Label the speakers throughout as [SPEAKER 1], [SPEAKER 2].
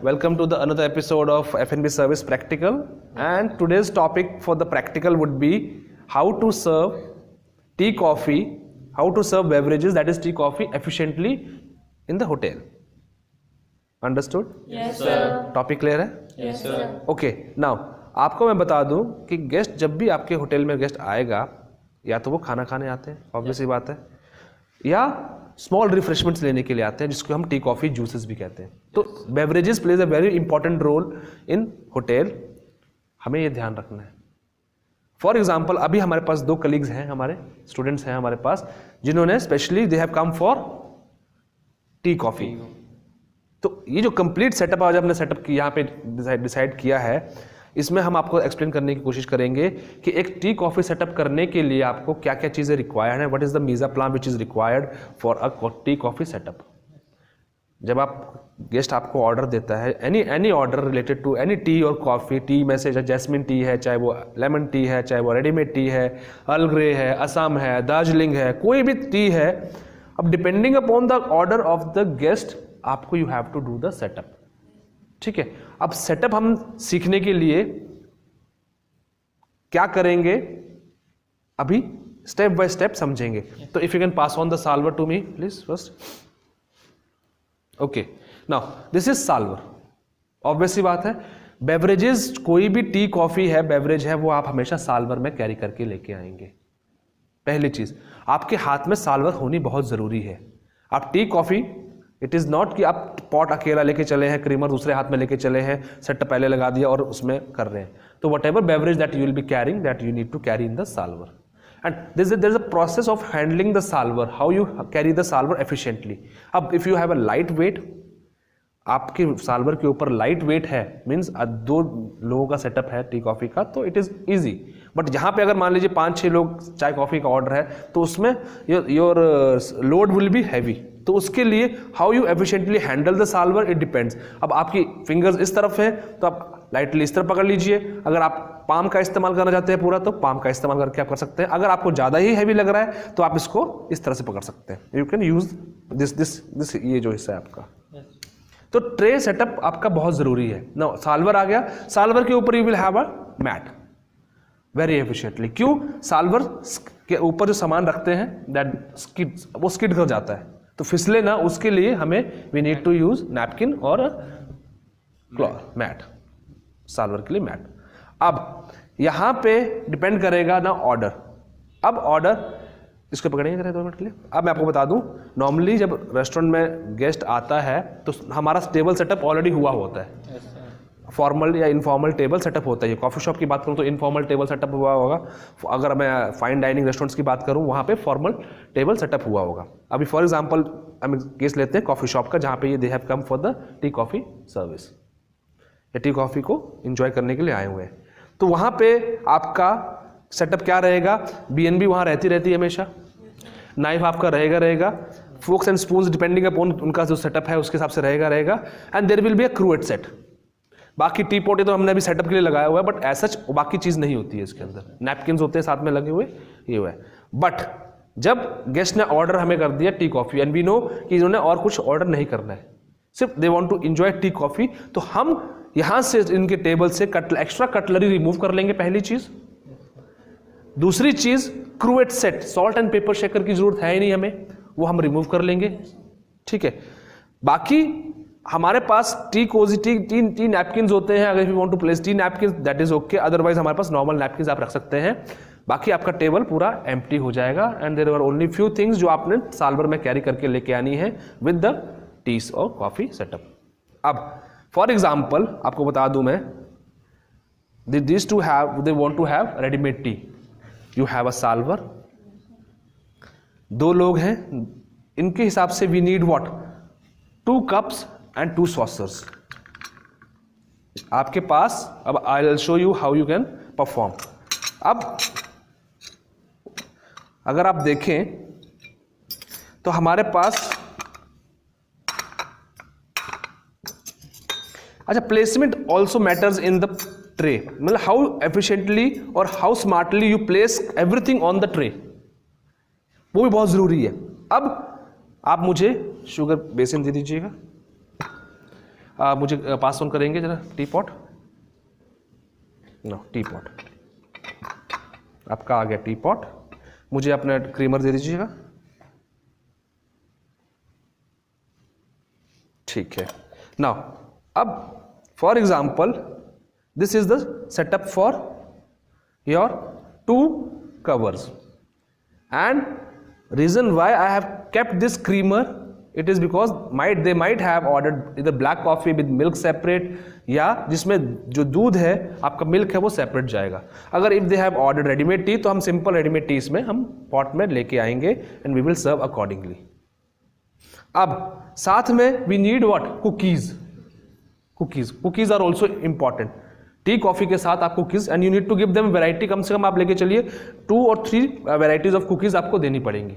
[SPEAKER 1] welcome to the another episode of F&B Service Practical, and today's topic for the practical would be how to serve tea coffee, how to serve beverages, that is tea coffee, efficiently in the hotel. Understood?
[SPEAKER 2] Yes sir.
[SPEAKER 1] Topic clear है?
[SPEAKER 2] Yes sir.
[SPEAKER 1] Okay, now आपको मैं बता दूं कि guest जब भी आपके hotel में गेस्ट आएगा, या तो वो खाना खाने आते हैं, ऑब्वियस ही बात है, या स्मॉल रिफ्रेशमेंट्स लेने के लिए आते हैं, जिसको हम टी कॉफी जूसेस भी कहते हैं. तो beverages plays a very important role in hotel, हमें ये ध्यान रखना है. फॉर एग्जाम्पल, अभी हमारे पास 2 कलीग्स हैं, हमारे स्टूडेंट्स हैं हमारे पास, जिन्होंने specially they have come for tea coffee. तो ये जो कंप्लीट सेटअप आज हमने सेटअप की यहाँ पे डिसाइड किया है, इसमें हम आपको एक्सप्लेन करने की कोशिश करेंगे कि एक टी कॉफी सेटअप करने के लिए आपको क्या क्या चीज़ें रिक्वायर्ड है, what is the mise en place which is required for a tea coffee setup. जब आप गेस्ट आपको ऑर्डर देता है, any order related to any tea और कॉफ़ी, टी में से जैस्मिन टी है, चाहे वो लेमन टी है, चाहे वो रेडीमेड टी है, अर्ल ग्रे है, असम है, दार्जिलिंग है, कोई भी टी है, अब depending upon the order of the guest आपको you have to do the setup. ठीक है, अब सेटअप हम सीखने के लिए क्या करेंगे, अभी स्टेप बाय स्टेप समझेंगे. तो if you can pass on the salver to me please first. Okay, now this is salver. Obvious सी बात है, बेवरेजेस, कोई भी टी कॉफी है, बेवरेज है, वो आप हमेशा सॉल्वर में कैरी करके लेके आएंगे. पहली चीज, आपके हाथ में सॉल्वर होनी बहुत जरूरी है. आप tea coffee, it is not कि आप पॉट अकेला लेके चले हैं, क्रीमर दूसरे हाथ में लेके चले हैं, सेटअप पहले लगा दिया और उसमें कर रहे हैं. तो whatever beverage that you will be carrying, that you need to carry in the salver. And there is a process of handling the salver, how you carry the salver efficiently. अब if you have a light weight, आपके salver के ऊपर light weight है, means 2 लोगों का setup है tea coffee का, तो इट इज़ ईजी. बट यहाँ पे अगर मान लीजिए 5-6 लोग चाय कॉफ़ी का ऑर्डर है, तो उसमें your load will be heavy. तो उसके लिए how you efficiently handle the solver, it depends. अब आपकी फिंगर्स इस तरफ है तो आप लाइटली इस तरफ पकड़ लीजिए. अगर आप पाम का इस्तेमाल करना चाहते हैं पूरा, तो पाम का इस्तेमाल करके आप कर सकते हैं. अगर आपको ज़्यादा ही हैवी लग रहा है तो आप इसको इस तरह से पकड़ सकते हैं. यू कैन यूज दिस ये जो हिस्सा है आपका. तो ट्रे सेटअप आपका बहुत जरूरी है. ना सॉल्वर आ गया, सॉल्वर के ऊपर you will have a mat very efficiently. क्यों? सॉल्वर के ऊपर जो सामान रखते हैं दैट वो स्किड कर जाता है, तो फिसले ना, उसके लिए हमें we need to use napkin और क्लॉथ मैट, सॉल्वर के लिए मैट. अब यहां पे डिपेंड करेगा ना ऑर्डर. अब ऑर्डर इसको पकड़ेंगे 2 मिनट के लिए. अब मैं आपको बता दूं, नॉर्मली जब रेस्टोरेंट में गेस्ट आता है तो हमारा टेबल सेटअप ऑलरेडी हुआ होता है. फॉर्मल या इनफॉर्मल टेबल सेटअप होता है. कॉफ़ी शॉप की बात करूं तो इनफॉर्मल टेबल सेटअप हुआ होगा. अगर मैं फाइन डाइनिंग रेस्टोरेंट्स की बात करूं, वहां पे फॉर्मल टेबल सेटअप हुआ होगा. अभी फॉर एग्जांपल हम केस लेते हैं कॉफ़ी शॉप का, जहां पे ये they have come for the tea coffee service, या टी कॉफ़ी को एंजॉय करने के लिए आए हुए हैं. तो वहां पे आपका सेटअप क्या रहेगा, BNB वहां रहती हमेशा, नाइफ आपका रहेगा, forks and spoons depending upon उनका जो सेटअप है उसके हिसाब से रहेगा. And there will be a cruet set. बाकी टी पोटे तो हमने अभी सेटअप के लिए लगाया हुआ है, बट ऐसा बाकी चीज़ नहीं होती है इसके अंदर. नैपकिन्स होते हैं साथ में लगे हुए, ये हुआ है. बट जब गेस्ट ने ऑर्डर हमें कर दिया tea coffee, and we know कि इन्होंने और कुछ ऑर्डर नहीं करना है, सिर्फ they want to enjoy tea coffee, तो हम यहाँ से इनके टेबल से एक्स्ट्रा कटलरी रिमूव कर लेंगे. पहली चीज़. दूसरी चीज़, cruet set, salt and pepper shaker की जरूरत है ही नहीं हमें, वो हम रिमूव कर लेंगे. ठीक है. बाकी हमारे पास टी कोजी टी नैपकिन्स होते हैं. अगर you want to place tea napkins, that is okay. Otherwise हमारे पास नॉर्मल नैपकिन्स आप रख सकते हैं. बाकी आपका टेबल पूरा एम्प्टी हो जाएगा. And there are only few things जो आपने सॉल्वर में कैरी करके लेके आनी है विद द टीज और कॉफी सेटअप. अब फॉर एग्जाम्पल आपको बता दूं मैं, this to have, they want to have readymade tea. You have a salver, 2 लोग हैं, इनके हिसाब से वी नीड व्हाट, 2 कप्स एंड 2 सॉसर्स आपके पास. अब I will show you how you can perform. अब अगर आप देखें तो हमारे पास, अच्छा, placement also matters in the tray. मतलब हाउ एफिशिएंटली और how smartly you place everything on the tray, वो भी बहुत जरूरी है. अब आप मुझे शुगर बेसिन दे दीजिएगा. मुझे पास ऑन करेंगे जरा tea pot. No, tea pot आपका आ गया टी पॉट। मुझे अपना क्रीमर दे दीजिएगा। ठीक है। नाउ अब for example this is the setup for your 2 covers and reason why I have kept this creamer, it is because they might have ordered either black coffee with milk separate, या जिसमें जो दूध है आपका milk है वो separate जाएगा। अगर if they have ordered readymade T तो हम सिंपल रेडीमेड टी इसमें हम पॉट में लेके आएंगे and we will serve accordingly. अब साथ में we need what, cookies. Cookies are also important. Tea coffee के साथ आप cookies and you need to give them variety, कम से कम आप लेके चलिए 2 और 3 वैरायटीज ऑफ कुकीज आपको देनी पड़ेंगी।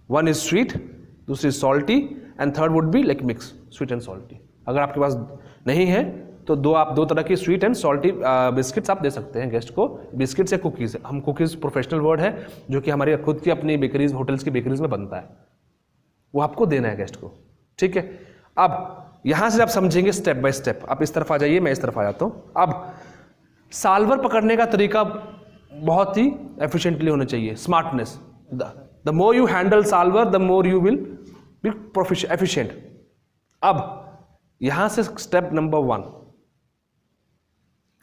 [SPEAKER 1] 1 इज स्वीट, दूसरी salty and third would be like mix sweet and salty. अगर आपके पास नहीं है तो 2 तरह की स्वीट एंड सॉल्टी बिस्किट्स आप दे सकते हैं गेस्ट को। बिस्किट्स या कुकीज, हम कुकीज प्रोफेशनल वर्ड है जो कि हमारी खुद की अपनी बेकरीज, होटल्स की बेकरीज में बनता है, वो आपको देना है गेस्ट को। ठीक है। अब यहां से आप समझेंगे स्टेप बाय स्टेप। आप इस तरफ आ जाइए, मैं इस तरफ आ जाता हूं। अब साल्वर पकड़ने का तरीका बहुत ही एफिशिएंटली होना चाहिए। Smartness, the more you handle solver the more you will be efficient. अब यहां से स्टेप नंबर 1,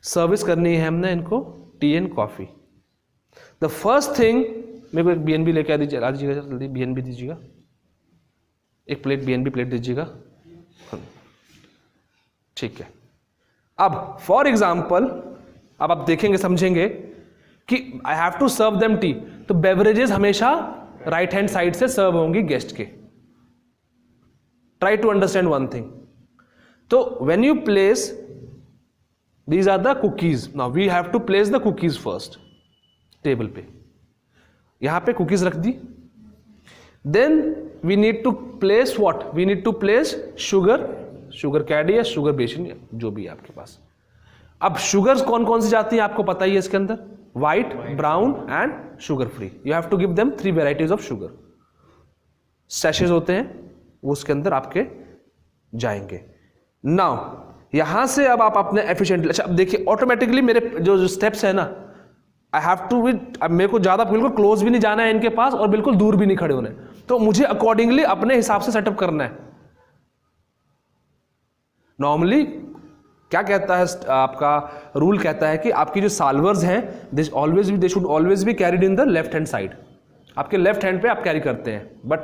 [SPEAKER 1] सर्विस करनी है हमने इनको T and coffee. The first thing, मेरे को एक BNB लेके आ दीजिएगा जल्दी, BNB दीजिएगा, एक प्लेट BNB प्लेट दीजिएगा। ठीक है। अब फॉर एग्जाम्पल अब आप देखेंगे समझेंगे कि I have to serve them tea, तो बेवरेजेस हमेशा राइट हैंड साइड से सर्व होंगी गेस्ट के। Try to understand one thing. तो when you place these are the cookies, now we have to place the cookies first table पे। यहां पे cookies रख दी, then we need to place what, we need to place sugar caddy या sugar basin, जो भी है आपके पास। अब शुगर्स कौन कौन सी जाती है आपको पता ही है इसके अंदर, white, brown and sugar free. You have to give them 3 varieties of sugar. सैशेज होते हैं वो उसके अंदर आपके जाएंगे। नाउ यहां से अब आप अपने एफिशिएंटली, अच्छा अब देखिए ऑटोमेटिकली मेरे जो स्टेप्स है ना, आई हैव टू विद, अब मेरे को ज्यादा बिल्कुल क्लोज भी नहीं जाना है इनके पास और बिल्कुल दूर भी नहीं खड़े होना है, तो मुझे अकॉर्डिंगली अपने हिसाब से सेटअप करना है। नॉर्मली क्या कहता है आपका रूल, कहता है कि आपकी जो साल्वर्स हैं they should always be carried in the left hand side. आपके लेफ्ट हैंड पे आप कैरी करते हैं, बट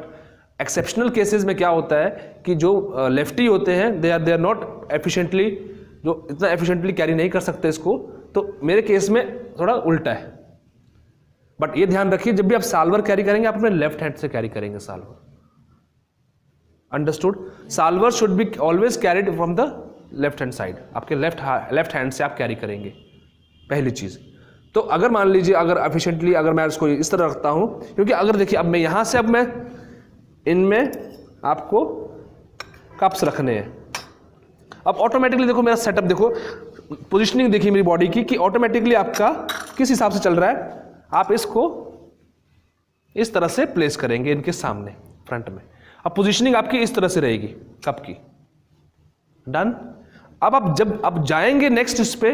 [SPEAKER 1] एक्सेप्शनल केसेस में क्या होता है कि जो लेफ्टी होते हैं दे आर नॉट एफिशिएंटली, जो इतना एफिशिएंटली कैरी नहीं कर सकते इसको, तो मेरे केस में थोड़ा उल्टा है। बट ये ध्यान रखिए जब भी आप साल्वर कैरी करेंगे आप अपने लेफ्ट हैंड से कैरी करेंगे solver. Understood? Solver should be always carried from the left hand side, आपके लेफ्ट हैंड से आप कैरी करेंगे, पहली चीज। तो अगर मान लीजिए अगर एफिशिएंटली अगर मैं इसको इस तरह रखता हूं, क्योंकि अगर देखिए अब मैं यहां से अब मैं इनमें आपको कप्स रखने हैं, अब ऑटोमेटिकली देखो मेरा सेटअप, देखो पोजीशनिंग देखिए मेरी बॉडी की कि ऑटोमेटिकली आपका किस हिसाब से चल रहा है। आप इसको इस तरह से प्लेस करेंगे इनके सामने फ्रंट में। अब पोजीशनिंग आपकी इस तरह से रहेगी कप की। डन। अब आप जब अब जाएंगे नेक्स्ट इस पे,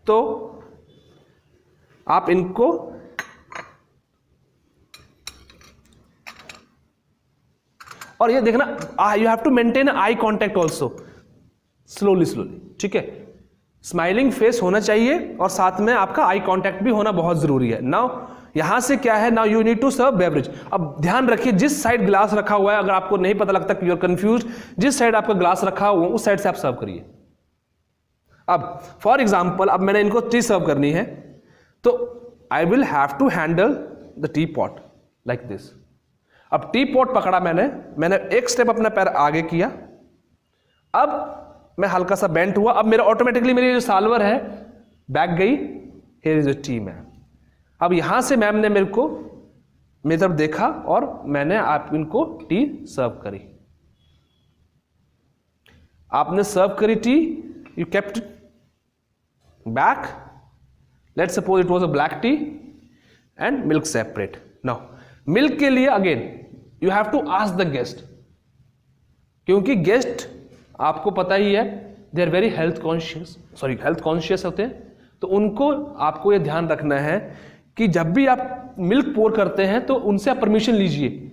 [SPEAKER 1] तो आप इनको और ये देखना, you have to maintain eye contact also, slowly, ठीक है। स्माइलिंग फेस होना चाहिए और साथ में आपका आई कांटेक्ट भी होना बहुत जरूरी है। नाउ यहां से क्या है, now you need to serve beverage. अब ध्यान रखिए जिस साइड ग्लास रखा हुआ है, अगर आपको नहीं पता लगता कि यू आर कंफ्यूज, जिस साइड आपका ग्लास रखा हुआ उस साइड से आप सर्व करिए। अब फॉर एग्जाम्पल अब मैंने इनको टी सर्व करनी है, तो I will have to handle the T pot like this. अब टी पॉट पकड़ा मैंने एक स्टेप अपना पैर आगे किया, अब मैं हल्का सा बेंट हुआ, अब मेरा ऑटोमेटिकली मेरी जो साल्वर है बैक गई, here is a T ma'am. अब यहां से मैम ने मेरे तरफ देखा और मैंने आप इनको टी सर्व करी। आपने सर्व करी tea, you kept back, let's suppose it was a black tea and milk separate. Now milk के लिए again you have to ask the guest, क्योंकि गेस्ट आपको पता ही है they are very health conscious होते हैं, तो उनको आपको ये ध्यान रखना है कि जब भी आप मिल्क पोर करते हैं तो उनसे आप परमिशन लीजिए।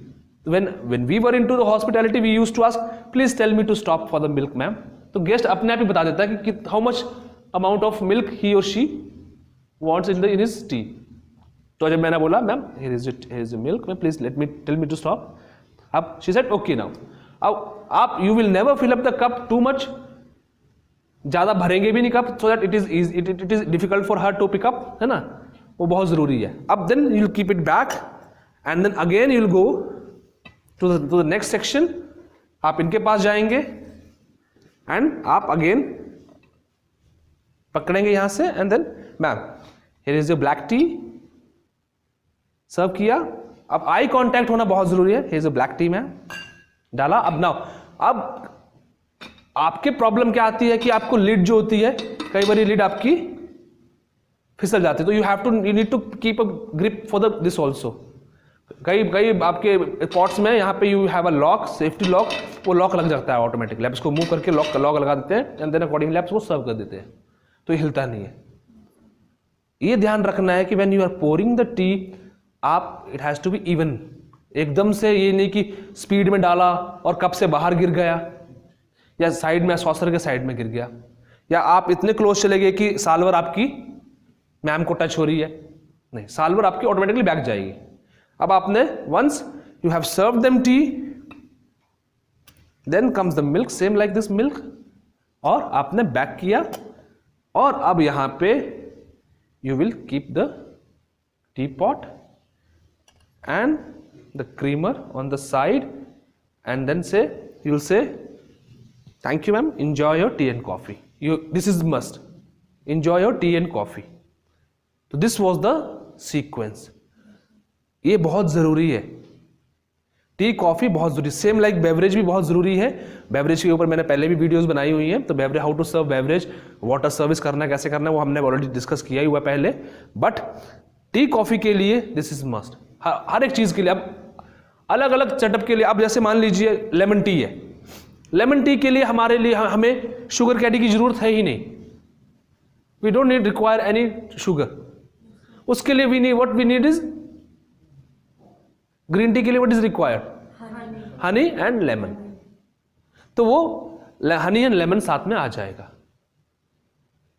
[SPEAKER 1] when we were into the hospitality we used to ask please tell me to stop for the milk ma'am, तो गेस्ट अपने आप ही बता देता है कि how much amount of milk he or she wants in his tea। तो जब मैंने बोला ma'am here is the milk ma'am please tell me to stop, अब she said okay now। अब आप you will never fill up the cup too much, ज्यादा भरेंगे भी नहीं cup so that it is difficult for her to pick up, है ना, वो बहुत जरूरी है। अब then you'll keep it back and then again you'll go to the next section, आप इनके पास जाएंगे एंड आप अगेन पकड़ेंगे यहां से and then ma'am here is your black tea, serve किया। अब आई कांटेक्ट होना बहुत जरूरी है, here is your black tea ma'am, डाला। अब नाउ अब आपके प्रॉब्लम क्या आती है कि आपको लिड जो होती है कई बार लिड आपकी फिसल जाती है, तो you need to keep a grip for this also. कई आपके पॉट्स में यहाँ पे you have a lock, safety lock, वो लॉक लग जाता है ऑटोमेटिकली, आप इसको मूव करके लॉक लगा देते हैं एंड देन अकॉर्डिंगली आप इसको सर्व कर देते हैं, तो ये हिलता नहीं है। ये ध्यान रखना है कि when you are pouring the tea आप it has to be even, एकदम से ये नहीं कि स्पीड में डाला और कप से बाहर गिर गया या साइड में सॉसर के साइड में गिर गया, या आप इतने क्लोज चले गए कि साल्वर आपकी मैम को टच हो रही है, नहीं, साल्वर आपकी ऑटोमेटिकली बैक जाएगी। अब आपने once you have served them tea then comes the milk same like this milk, और आपने बैक किया और अब यहां पे you will keep the T pot and the creamer on the side and then say you will say thank you ma'am, enjoy your tea and coffee, this is must, enjoy your tea and coffee। तो this was the sequence, ये बहुत जरूरी है। Tea coffee बहुत जरूरी, same like beverage भी बहुत जरूरी है। बेवरेज के ऊपर मैंने पहले भी वीडियोस बनाई हुई हैं, तो beverage how to serve beverage, water service करना कैसे करना है वो हमने ऑलरेडी डिस्कस किया ही हुआ पहले, बट टी कॉफी के लिए दिस इज मस्ट। हर एक चीज के लिए, अब अलग अलग सेटअप के लिए, अब जैसे मान लीजिए लेमन टी है, लेमन टी के लिए हमारे लिए हमें शुगर कैडी की जरूरत है ही नहीं, we don't need require any sugar, उसके लिए what we need is green tea के लिए what is required honey and lemon, तो वो हनी एंड लेमन साथ में आ जाएगा।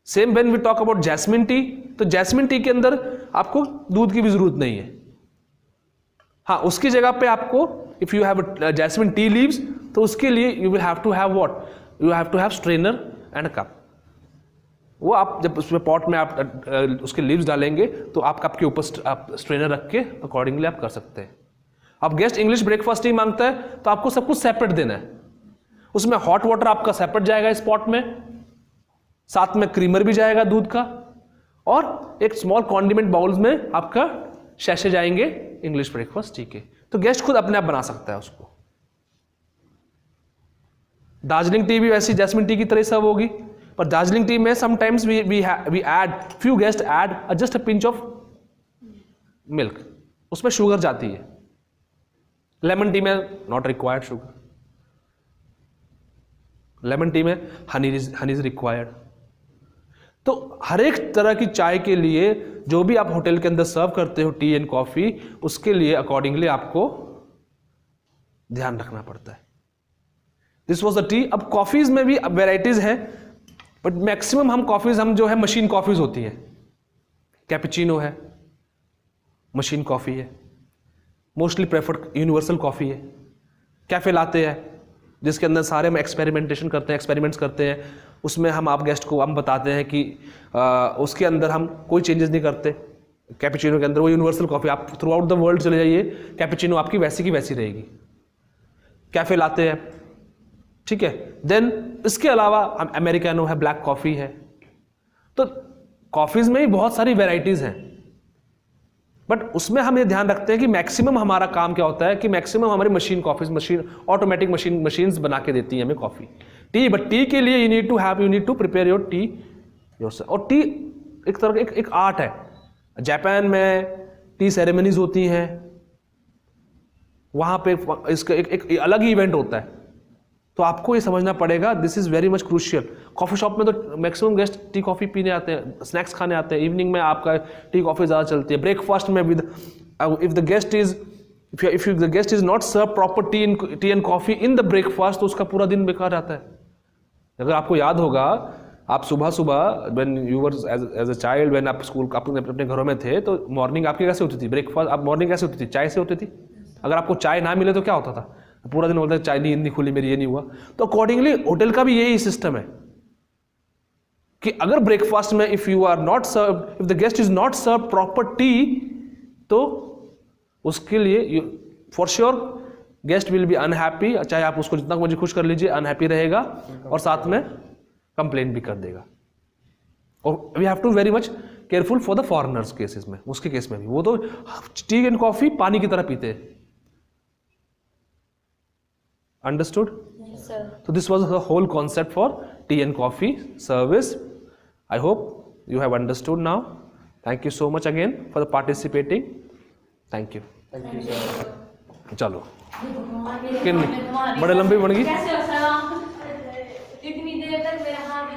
[SPEAKER 1] Same when we talk about jasmine tea, तो जैस्मिन टी के अंदर आपको दूध की भी जरूरत नहीं है, हाँ उसकी जगह पे आपको if you have jasmine tea leaves तो उसके लिए you will have to have what, you have to have strainer and a cup. वो आप जब उसमें पॉट में आप उसके लीव्स डालेंगे तो आप कप के ऊपर आप स्ट्रेनर रख के अकॉर्डिंगली आप कर सकते हैं। अब गेस्ट इंग्लिश ब्रेकफास्ट ही मांगता है तो आपको सब कुछ सेपरेट देना है, उसमें हॉट वाटर आपका सेपरेट जाएगा इस पॉट में, साथ में क्रीमर भी जाएगा दूध का, और एक स्मॉल कॉन्डिमेंट बाउल्स में आपका शैशे जाएंगे इंग्लिश ब्रेकफास्ट टी के, तो गेस्ट खुद अपने आप बना सकता है उसको। दार्जिलिंग टी भी वैसी जैस्मिन टी की तरह सर्व होगी, पर दार्जिलिंग टी में sometimes we add, few guest add just a pinch of milk, उसमें शुगर जाती है। लेमन टी में not required sugar, lemon tea में हनी इज रिक्वायर्ड। तो हर एक तरह की चाय के लिए जो भी आप होटल के अंदर सर्व करते हो टी एंड कॉफी, उसके लिए अकॉर्डिंगली आपको ध्यान रखना पड़ता है। This was the T. अब कॉफीज में भी वेराइटीज हैं, बट मैक्सिमम हम कॉफीज जो है मशीन कॉफीज होती हैं, कैपुचिनो है, मशीन कॉफी है, मोस्टली प्रेफर्ड यूनिवर्सल कॉफी है, कैफे लाते हैं जिसके अंदर सारे हम एक्सपेरिमेंटेशन करते हैं, एक्सपेरिमेंट्स करते हैं, उसमें हम आप गेस्ट को हम बताते हैं कि उसके अंदर हम कोई चेंजेस नहीं करते। कैपुचिनो के अंदर वो यूनिवर्सल कॉफी, आप थ्रू आउट द वर्ल्ड चले जाइए, कैपुचिनो आपकी वैसी की वैसी रहेगी। कैफे लाते हैं, ठीक है। देन इसके अलावा अमेरिकानो है, ब्लैक कॉफी है, तो कॉफीज में ही बहुत सारी वेराइटीज हैं, बट उसमें हम ये ध्यान रखते हैं कि मैक्सिमम हमारा काम क्या होता है कि मैक्सिमम हमारी machine coffees, machine automatic machines बना के देती हैं हमें कॉफी, टी। बट टी के लिए you need to prepare your tea yourself. और टी एक तरह का एक आर्ट है। जापान में टी सेरेमनीज होती हैं, वहां पे इसका एक अलग ही इवेंट होता है, तो आपको ये समझना पड़ेगा, this is very much crucial. Coffee shop में तो मैक्सिमम गेस्ट टी कॉफी पीने आते हैं, स्नैक्स खाने आते हैं, इवनिंग में आपका टी कॉफी ज़्यादा चलती है। ब्रेकफास्ट में with if the guest is not serve proper tea and coffee in the breakfast, तो उसका पूरा दिन बेकार जाता है। अगर आपको याद होगा, आप सुबह सुबह when you were as a child, when आप स्कूल अपने घरों में थे, तो मॉर्निंग आपकी कैसे होती थी? ब्रेकफास्ट आप मॉर्निंग कैसे होती थी? चाय से होती थी। अगर आपको चाय ना मिले तो क्या होता था? पूरा दिन बोलते चाय नहीं खुली मेरी, ये नहीं हुआ। तो अकॉर्डिंगली होटल का भी यही सिस्टम है कि अगर ब्रेकफास्ट में if the guest is not serve proper tea, तो उसके लिए for sure guest will be unhappy. चाहे आप उसको जितना मर्जी खुश कर लीजिए, अनहैप्पी रहेगा और साथ में कंप्लेन भी कर देगा। और we have to very much careful for the foreigners cases में, उसके केस में भी वो तो टी एंड कॉफी पानी की तरह पीते हैं। Understood?
[SPEAKER 2] Yes, sir.
[SPEAKER 1] So this was the whole concept for tea and coffee service. I hope you have understood now. Thank you so much again for the participating. Thank you.
[SPEAKER 3] Thank you, sir.
[SPEAKER 1] चलो कितनी बड़े लंबी बन गई।
[SPEAKER 2] कैसे हो sir आप? इतनी देर तक मेरा हाथ